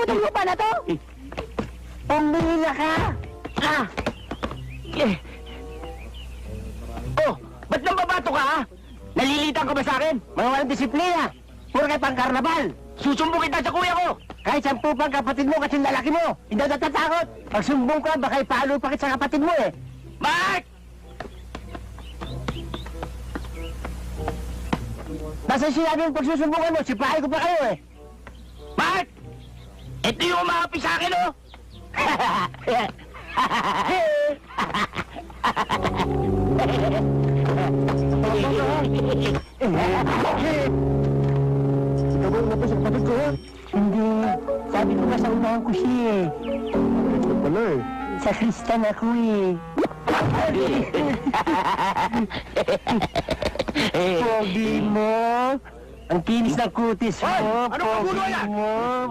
itong lupa na to? Pumila ka! Ah! Oh, ba't nang babato ka, ha? Nalilitan ka ba sa akin? Mga walang disiplina! Puro kayo pang karnabal! Susumbong kita sa kuya ko! Kahit 10 pang kapatid mo kasi lalaki mo, hindi na natatakot! Pag sumbong ka, baka ipalo pa kita sa kapatid mo eh! Mark! Basta sinabi yung pagsusumbungan mo, sipahay ko pa kayo eh! Mark! Ito yung umahapi sa akin, oh! Ikaw ba umapos sa kapatid ko? Hindi. Sabi ko ba sa unahan ko siya eh. Ito pala eh. Sa Kristan ako eh. Pogi mo. Ang kinis ng kutis mo. Hoy! Anong kagulo yan? Pogi mo.